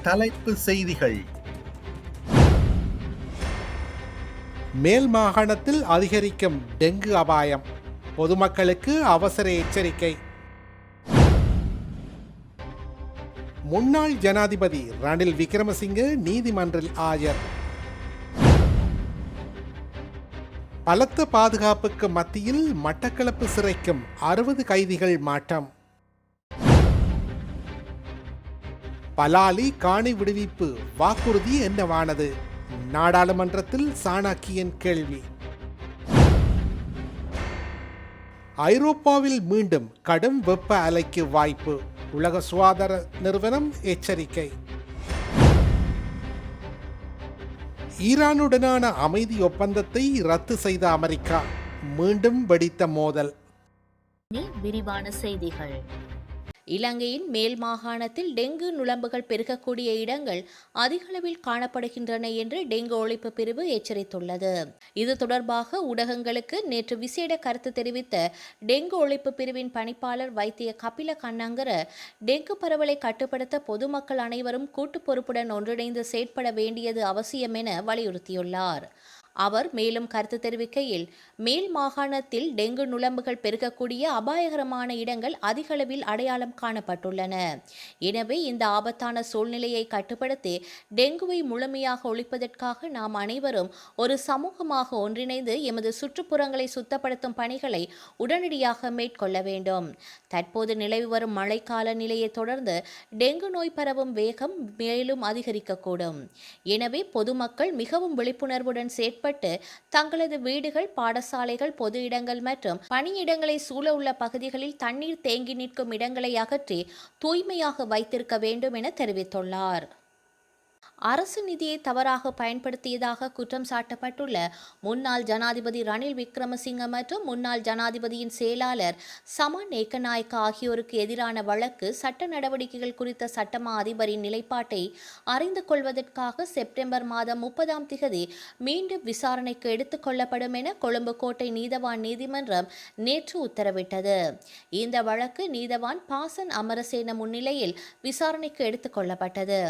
தலைப்பு செய்திகள். மேல் மாகாணத்தில் அதிகரிக்கும் டெங்கு அபாயம், பொதுமக்களுக்கு அவசர எச்சரிக்கை. முன்னாள் ஜனாதிபதி ரணில் விக்ரமசிங்கே நீதிமன்றில் ஆஜர். பலத்த பாதுகாப்புக்கு மத்தியில் மட்டக்களப்பு சிறைக்கும் 60 கைதிகள் மாற்றம். பலாலி காணி விடுவிப்பு வாக்குறுதி என்னவானது? நாடாளுமன்றத்தில் சாணக்கியன் கேள்வி. ஐரோப்பாவில் மீண்டும் கடும் வெப்ப அலைக்கு வாய்ப்பு, உலக சுகாதார நிறுவனம் எச்சரிக்கை. ஈரானுடனான அமைதி ஒப்பந்தத்தை ரத்து செய்த அமெரிக்கா, மீண்டும் வெடித்த மோதல். விரிவான செய்திகள். இலங்கையின் மேல் மாகாணத்தில் டெங்கு நுளம்புகள் பெருகக்கூடிய இடங்கள் அதிகளவில் காணப்படுகின்றன என்று டெங்கு ஒழிப்பு பிரிவு எச்சரித்துள்ளது. இது தொடர்பாக ஊடகங்களுக்கு நேற்று விசேட கருத்து தெரிவித்த டெங்கு ஒழிப்பு பிரிவின் பணிப்பாளர் வைத்திய கபில கண்ணங்கர, டெங்கு பரவலை கட்டுப்படுத்த பொதுமக்கள் அனைவரும் கூட்டு பொறுப்புடன் ஒன்றிணைந்து செயற்பட வேண்டியது அவசியம் என வலியுறுத்தியுள்ளார். அவர் மேலும் கருத்து தெரிவிக்கையில், மேல் மாகாணத்தில் டெங்கு நுளம்புகள் பெருகக்கூடிய அபாயகரமான இடங்கள் அதிகளவில் அடையாளம் காணப்பட்டுள்ளன. எனவே இந்த ஆபத்தான சூழ்நிலையை கட்டுப்படுத்தி டெங்குவை முழுமையாக ஒழிப்பதற்காக நாம் அனைவரும் ஒரு சமூகமாக ஒன்றிணைந்து எமது சுற்றுப்புறங்களை சுத்தப்படுத்தும் பணிகளை உடனடியாக மேற்கொள்ள வேண்டும். தற்போது நிலவி வரும் மழைக்கால நிலையை தொடர்ந்து டெங்கு நோய் பரவும் வேகம் மேலும் அதிகரிக்கக்கூடும். எனவே பொதுமக்கள் மிகவும் விழிப்புணர்வுடன் செயற்பட்டு தங்களது வீடுகள், பாடசாலைகள், பொது இடங்கள் மற்றும் பணியிடங்களை சூழ உள்ள பகுதிகளில் தண்ணீர் தேங்கி நிற்கும் இடங்களை அகற்றி தூய்மையாக வைத்திருக்க வேண்டும் என தெரிவித்துள்ளார். அரசு நிதியை தவறாக பயன்படுத்தியதாக குற்றம் சாட்டப்பட்டுள்ள முன்னாள் ஜனாதிபதி ரணில் விக்ரமசிங்க மற்றும் முன்னாள் ஜனாதிபதியின் செயலாளர் சமன் ஏக்கநாயக்க ஆகியோருக்கு எதிரான வழக்கு சட்ட நடவடிக்கைகள் குறித்த சட்டமா அதிபரின் நிலைப்பாட்டை அறிந்து கொள்வதற்காக செப்டம்பர் மாதம் 30 மீண்டும் விசாரணைக்கு எடுத்துக் கொள்ளப்படும் என கொழும்பு கோட்டை நீதவான் நீதிமன்றம் நேற்று உத்தரவிட்டது. இந்த வழக்கு நீதவான் பாசன் அமரசேன முன்னிலையில் விசாரணைக்கு எடுத்துக் கொள்ளப்பட்டது.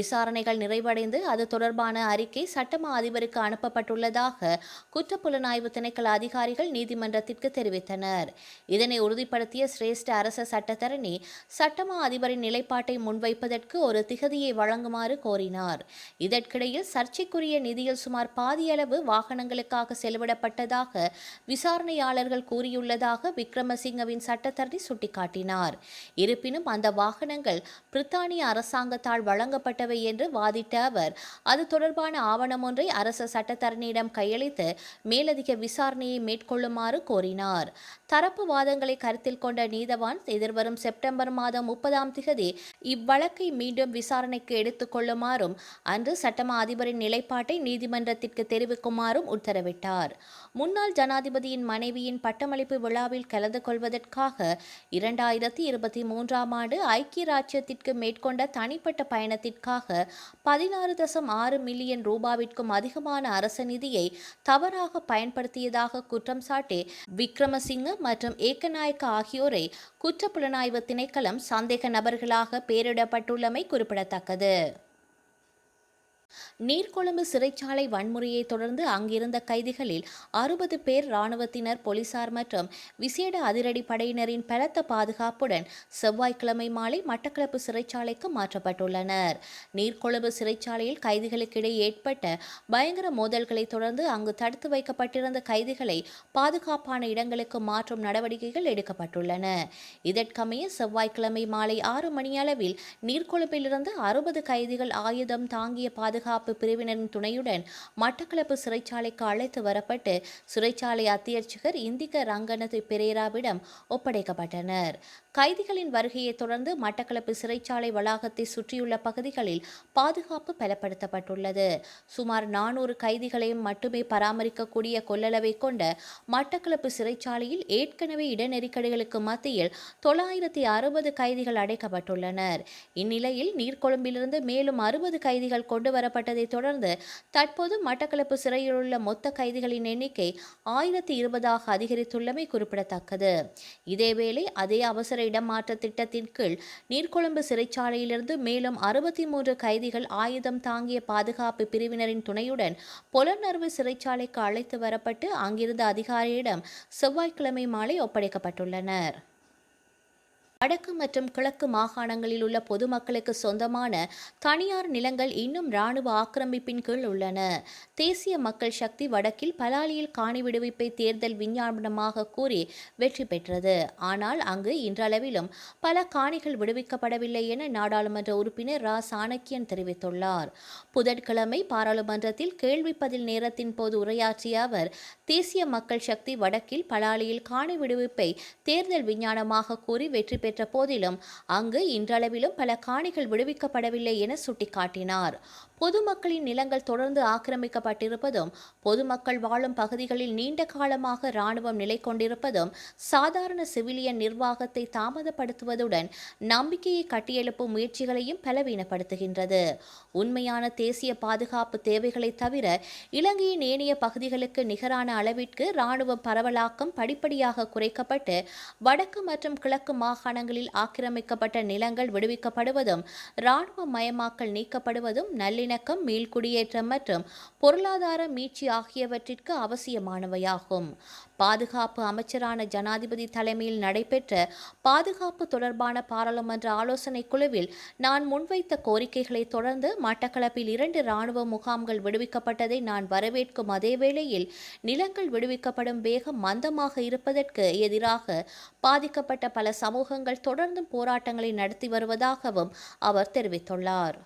விசாரணைகள் நிறைவடைந்து அது தொடர்பான அறிக்கை சட்டமா அதிபருக்கு அனுப்பப்பட்டுள்ளதாக குற்றப்புலனாய்வு திணைக்கள அதிகாரிகள் நீதிமன்றத்திற்கு தெரிவித்தனர். இதனை உறுதிப்படுத்திய சிரேஷ்ட அரச சட்டத்தரணி சட்டமா அதிபரின் நிலைப்பாட்டை முன்வைப்பதற்கு ஒரு திகதியை வழங்குமாறு கோரினார். இதற்கிடையில் சர்ச்சைக்குரிய நிதியில் சுமார் பாதியளவு வாகனங்களுக்காக செலவிடப்பட்டதாக விசாரணையாளர்கள் கூறியுள்ளதாக விக்ரமசிங்கவின் சட்டத்தரணி சுட்டிக்காட்டினார். இருப்பினும் அந்த வாகனங்கள் பிரித்தானிய அரசாங்கத்தால் வழங்கப்பட்டவை என்று வாதிட்ட அவர், அது தொடர்பான ஆவணம் ஒன்றை அரச சட்டத்தரணியிடம் கையளித்து மேலதிக விசாரணையை மேற்கொள்ளுமாறு கோரினார். தரப்பு வாதங்களை கருத்தில் கொண்ட நீதவான் எதிர்வரும் செப்டம்பர் மாதம் 30 இவ்வழக்கை மீண்டும் விசாரணைக்கு எடுத்துக் கொள்ளுமாறும் அன்று சட்டமா அதிபரின் நிலைப்பாட்டை நீதிமன்றத்திற்கு தெரிவிக்குமாறும் உத்தரவிட்டார். முன்னாள் ஜனாதிபதியின் மனைவியின் பட்டமளிப்பு விழாவில் கலந்து கொள்வதற்காக 2023 ஆண்டு ஐக்கிய ராச்சியத்திற்கு மேற்கொண்ட தனிப்பட்ட பயணத்திற்காக 16.6 மில்லியன் ரூபாவிற்கும் அதிகமான அரச நிதியை தவறாக பயன்படுத்தியதாக குற்றம் சாட்டி விக்ரமசிங்க மற்றும் ஏக்கநாயக்க ஆகியோரை குற்றப்புலனாய்வு திணைக்களம் சந்தேக நபர்களாக பெயரிடப்பட்டுள்ளமை குறிப்பிடத்தக்கது. நீர்கொழும்பு சிறைச்சாலை வன்முறையை தொடர்ந்து அங்கிருந்த கைதிகளில் 60 பேர் இராணுவத்தினர், போலீசார் மற்றும் விசேட அதிரடி படையினரின் பலத்த பாதுகாப்புடன் செவ்வாய்க்கிழமை மாலை மட்டக்களப்பு சிறைச்சாலைக்கு மாற்றப்பட்டுள்ளனர். நீர்கொழும்பு சிறைச்சாலையில் கைதிகளுக்கிடையே ஏற்பட்ட பயங்கர மோதல்களை தொடர்ந்து அங்கு தடுத்து வைக்கப்பட்டிருந்த கைதிகளை பாதுகாப்பான இடங்களுக்கு மாற்றும் நடவடிக்கைகள் எடுக்கப்பட்டுள்ளன. இதற்கமைய செவ்வாய்க்கிழமை மாலை 6 மணியளவில் நீர்கொழும்பிலிருந்து 60 கைதிகள் ஆயுதம் தாங்கிய பாதுகாப்பு பிரிவினரின் துணையுடன் மட்டக்களப்பு சிறைச்சாலைக்கு அழைத்து வரப்பட்டு சிறைச்சாலை அத்தியட்சகர் இந்திக ரங்கனது பெரேராவிடம் ஒப்படைக்கப்பட்டனர். கைதிகளின் வருகையை தொடர்ந்து மட்டக்களப்பு சிறைச்சாலை வளாகத்தை சுற்றியுள்ள பகுதிகளில் பாதுகாப்பு பலப்படுத்தப்பட்டுள்ளது. சுமார் 400 கைதிகளையும் மட்டுமே பராமரிக்கக்கூடிய கொள்ளளவை கொண்ட மட்டக்களப்பு சிறைச்சாலையில் ஏற்கனவே இடநெருக்கடிகளுக்கு மத்தியில் 960 கைதிகள் அடைக்கப்பட்டுள்ளனர். இந்நிலையில் நீர்கொழும்பிலிருந்து மேலும் 60 கைதிகள் கொண்டுவர விடுவிக்கப்பட்டதை தொடர்ந்து தற்போது மட்டக்களப்பு சிறையில் உள்ள மொத்த கைதிகளின் எண்ணிக்கை 1020 அதிகரித்துள்ளமை குறிப்பிடத்தக்கது. இதேவேளை அதே அவசர இடமாற்ற திட்டத்தின் கீழ் நீர்கொழும்பு சிறைச்சாலையிலிருந்து மேலும் 63 கைதிகள் ஆயுதம் தாங்கிய பாதுகாப்பு பிரிவினரின் துணையுடன் பொலன்னறுவை சிறைச்சாலைக்கு அழைத்து வரப்பட்டு அங்கிருந்த அதிகாரியிடம் செவ்வாய்க்கிழமை மாலை ஒப்படைக்கப்பட்டுள்ளனர். வடக்கு மற்றும் கிழக்கு மாகாணங்களில் உள்ள பொதுமக்களுக்கு சொந்தமான தனியார் நிலங்கள் இன்னும் இராணுவ ஆக்கிரமிப்பின் கீழ் உள்ளன. தேசிய மக்கள் சக்தி வடக்கில் பலாலியில் காணி விடுவிப்பை தேர்தல் விஞ்ஞாபனமாக கூறி வெற்றி பெற்றது. ஆனால் அங்கு இன்றளவிலும் பல காணிகள் விடுவிக்கப்படவில்லை என நாடாளுமன்ற உறுப்பினர் ரா சாணக்கியன் தெரிவித்துள்ளார். புதன்கிழமை பாராளுமன்றத்தில் கேள்வி பதில் நேரத்தின் போது உரையாற்றிய அவர், தேசிய மக்கள் சக்தி வடக்கில் பலாலியில் காணி விடுவிப்பை தேர்தல் விஞ்ஞானமாக கூறி வெற்றி பெற்ற போதிலும் அங்கு இன்றளவிலும் பல காணிகள் விடுவிக்கப்படவில்லை என சுட்டிக்காட்டினார். பொதுமக்களின் நிலங்கள் தொடர்ந்து ஆக்கிரமிக்கப்பட்டிருப்பதும் பொதுமக்கள் வாழும் பகுதிகளில் நீண்ட காலமாக இராணுவம் நிலை கொண்டிருப்பதும் சாதாரண சிவிலியன் நிர்வாகத்தை தாமதப்படுத்துவதுடன் நம்பிக்கையை கட்டியெழுப்பும் முயற்சிகளையும் பலவீனப்படுத்துகின்றது. உண்மையான தேசிய பாதுகாப்பு தேவைகளை தவிர இலங்கையின் ஏனைய பகுதிகளுக்கு நிகரான அளவிற்கு இராணுவ பரவலாக்கம் படிப்படியாக குறைக்கப்பட்டு வடக்கு மற்றும் கிழக்கு மாகாணங்களில் ஆக்கிரமிக்கப்பட்ட நிலங்கள் விடுவிக்கப்படுவதும் இராணுவ மயமாக்கல் நீக்கப்படுவதும் நல்லிணக்கம், மீள்குடியேற்றம் மற்றும் பொருளாதார மீட்சி ஆகியவற்றிற்கு அவசியமானவையாகும். பாதுகாப்பு அமைச்சரான ஜனாதிபதி தலைமையில் நடைபெற்ற பாதுகாப்பு தொடர்பான பாராளுமன்ற ஆலோசனை குழுவில் நான் முன்வைத்த கோரிக்கைகளை தொடர்ந்து மட்டக்களப்பில் 2 இராணுவ முகாம்கள் விடுவிக்கப்பட்டதை நான் வரவேற்கும் அதேவேளையில் நிலங்கள் விடுவிக்கப்படும் வேகம் மந்தமாக இருப்பதற்கு எதிராக பாதிக்கப்பட்ட பல சமூகங்கள் தொடர்ந்தும் போராட்டங்களை நடத்தி வருவதாகவும் அவர் தெரிவித்துள்ளார்.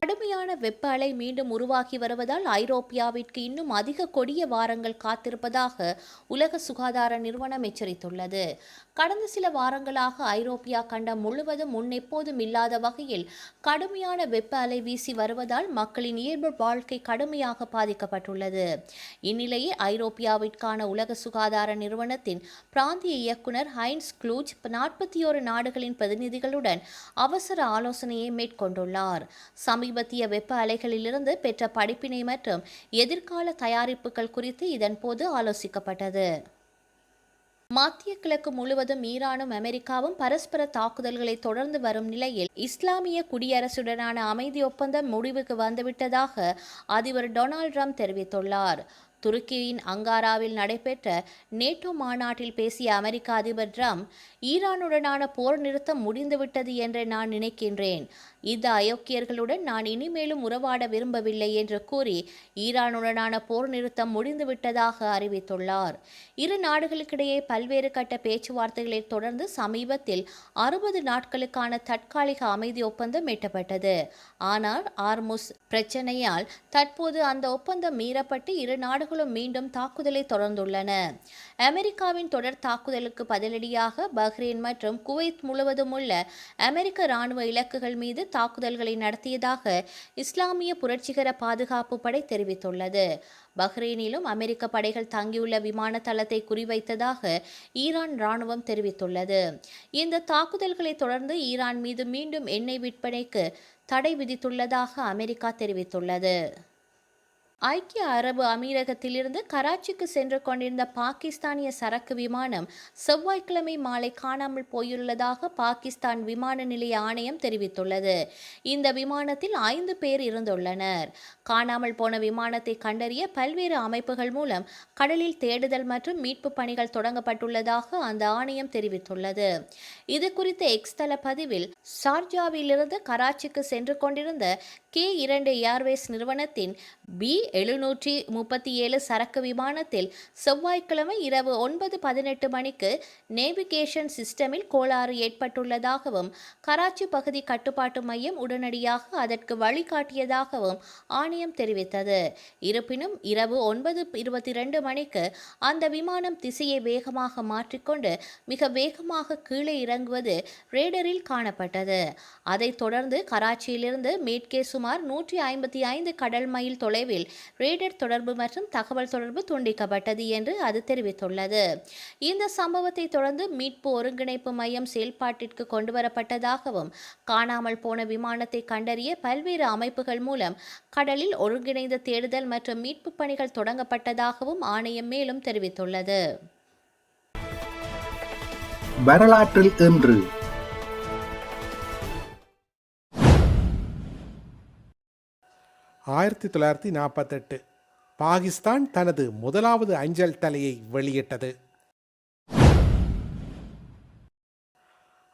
கடுமையான வெப்ப அலை மீண்டும் உருவாகி வருவதால் ஐரோப்பியாவிற்கு இன்னும் அதிக கொடிய வாரங்கள் காத்திருப்பதாக உலக சுகாதார நிறுவனம் எச்சரித்துள்ளது. கடந்த சில வாரங்களாக ஐரோப்பியா கண்டம் முழுவதும் முன்னெப்போதும் இல்லாத வகையில் கடுமையான வெப்ப அலை வீசி வருவதால் மக்களின் இயல்பு வாழ்க்கை கடுமையாக பாதிக்கப்பட்டுள்ளது. இந்நிலையில் ஐரோப்பியாவிற்கான உலக சுகாதார நிறுவனத்தின் பிராந்திய இயக்குனர் ஹைன்ஸ் க்ளூஜ் 41 நாடுகளின் பிரதிநிதிகளுடன் அவசர ஆலோசனையை மேற்கொண்டுள்ளார். சமீபத்திய வெப்ப அலைகளிலிருந்து பெற்ற படிப்பினை மற்றும் எதிர்கால தயாரிப்புகள் குறித்து இதன்போது ஆலோசிக்கப்பட்டது. மத்திய கிழக்கு முழுவதும் ஈரானும் அமெரிக்காவும் பரஸ்பர தாக்குதல்களை தொடர்ந்து வரும் நிலையில் இஸ்லாமிய குடியரசுடனான அமைதி ஒப்பந்தம் முடிவுக்கு வந்துவிட்டதாக அதிபர் டொனால்ட் ட்ரம்ப் தெரிவித்துள்ளார். துருக்கியின் அங்காராவில் நடைபெற்ற நேட்டோ மாநாட்டில் பேசிய அமெரிக்க அதிபர் ட்ரம்ப், ஈரானுடனான போர் நிறுத்தம் முடிந்துவிட்டது என்று நான் நினைக்கின்றேன். இந்த அயோக்கியர்களுடன் நான் இனிமேலும் உறவாட விரும்பவில்லை என்று கூறி ஈரானுடனான போர் நிறுத்தம் முடிந்துவிட்டதாக அறிவித்துள்ளார். இரு நாடுகளுக்கிடையே பல்வேறு கட்ட பேச்சுவார்த்தைகளை தொடர்ந்து சமீபத்தில் 60 நாட்களுக்கான தற்காலிக அமைதி ஒப்பந்தம் எட்டப்பட்டது. ஆனால் ஆர்முஸ் பிரச்சனையால் தற்போது அந்த ஒப்பந்தம் மீறப்பட்டு இரு நாடுகளும் மீண்டும் தாக்குதலை தொடர்ந்துள்ளன. அமெரிக்காவின் தொடர் தாக்குதலுக்கு பதிலடியாக பஹ்ரைன் மற்றும் குவைத் முழுவதும் உள்ள அமெரிக்க இராணுவ இலக்குகள் மீது தாக்குதல்களை நடத்தியதாக இஸ்லாமிய புரட்சிகர பாதுகாப்பு படை தெரிவித்துள்ளது. பஹ்ரைனிலும் அமெரிக்க படைகள் தங்கியுள்ள விமான தளத்தை குறிவைத்ததாக ஈரான் இராணுவம் தெரிவித்துள்ளது. இந்த தாக்குதல்களை தொடர்ந்து ஈரான் மீது மீண்டும் எண்ணெய் விற்பனைக்கு தடை விதித்துள்ளதாக அமெரிக்கா தெரிவித்துள்ளது. ஐக்கிய அரபு அமீரகத்திலிருந்து கராச்சிக்கு சென்று கொண்டிருந்த பாகிஸ்தானிய சரக்கு விமானம் செவ்வாய்க்கிழமை மாலை காணாமல் போயுள்ளதாக பாகிஸ்தான் விமான நிலைய ஆணையம் தெரிவித்துள்ளது. இந்த விமானத்தில் 5 பேர் இருந்துள்ளனர். காணாமல் போன விமானத்தை கண்டறிய பல்வேறு அமைப்புகள் மூலம் கடலில் தேடுதல் மற்றும் மீட்பு பணிகள் தொடங்கப்பட்டுள்ளதாக அந்த ஆணையம் தெரிவித்துள்ளது. இது குறித்த எக்ஸ் தள பதிவில், ஷார்ஜாவிலிருந்து கராச்சிக்கு சென்று கொண்டிருந்த K2 ஏர்வேஸ் நிறுவனத்தின் B737 சரக்கு விமானத்தில் செவ்வாய்க்கிழமை இரவு 9:18 மணிக்கு நேவிகேஷன் சிஸ்டமில் கோளாறு ஏற்பட்டுள்ளதாகவும் கராச்சி பகுதி கட்டுப்பாட்டு மையம் உடனடியாக அதற்கு வழிகாட்டியதாகவும் ஆணையம் தெரிவித்தது. இருப்பினும் இரவு 9:22 மணிக்கு அந்த விமானம் திசையை வேகமாக மாற்றிக்கொண்டு மிக வேகமாக கீழே இறங்குவது ரேடரில் காணப்பட்டது. அதைத் தொடர்ந்து கராச்சியிலிருந்து மேற்கே சுமார் 155 கடல் மைல் தொலைவில் ரேடர் தொடர்பு மற்றும் தகவல் தொடர்பு துண்டிக்கப்பட்டது என்று அது தெரிவித்துள்ளது. இந்த சம்பவத்தை தொடர்ந்து மீட்பு ஒருங்கிணைப்பு மையம் செயல்பாட்டிற்கு கொண்டுவரப்பட்டதாகவும் காணாமல் போன விமானத்தை கண்டறிய பல்வேறு அமைப்புகள் மூலம் கடலில் ஒருங்கிணைந்த தேடுதல் மற்றும் மீட்பு பணிகள் தொடங்கப்பட்டதாகவும் ஆணையம் மேலும் தெரிவித்துள்ளது. வரலாற்றில் இன்று 1948 பாகிஸ்தான் தனது முதலாவது அஞ்சல் தலையை வெளியிட்டது.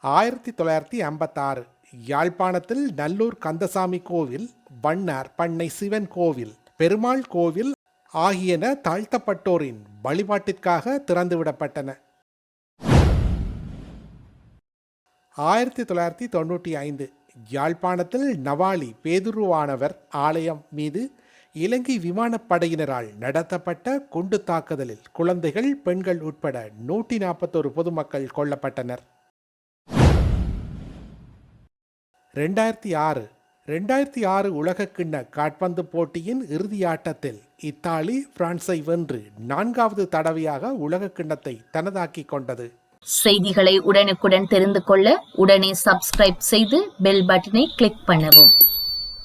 1956 யாழ்ப்பாணத்தில் நல்லூர் கந்தசாமி கோவில், வண்ணார் பண்ணை சிவன் கோவில், பெருமாள் கோவில் ஆகியன தாழ்த்தப்பட்டோரின் வழிபாட்டிற்காக திறந்துவிடப்பட்டன. 1995 யாழ்ப்பாணத்தில் நவாலி பேதுருவானவர் ஆலயம் மீது இலங்கை விமானப்படையினரால் நடத்தப்பட்ட குண்டு தாக்குதலில் குழந்தைகள், பெண்கள் உட்பட 141 பொதுமக்கள் கொல்லப்பட்டனர். 2006 உலகக்கிண்ண காற்பந்து போட்டியின் இறுதியாட்டத்தில் இத்தாலி பிரான்ஸை வென்று 4வது தடவையாக உலகக்கிண்ணத்தை தனதாக்கிக் கொண்டது. செய்திகளை உடனுக்குடன் தெரிந்து கொள்ள உடனே சப்ஸ்கிரைப் செய்து பெல் பட்டனை கிளிக் பண்ணவும்.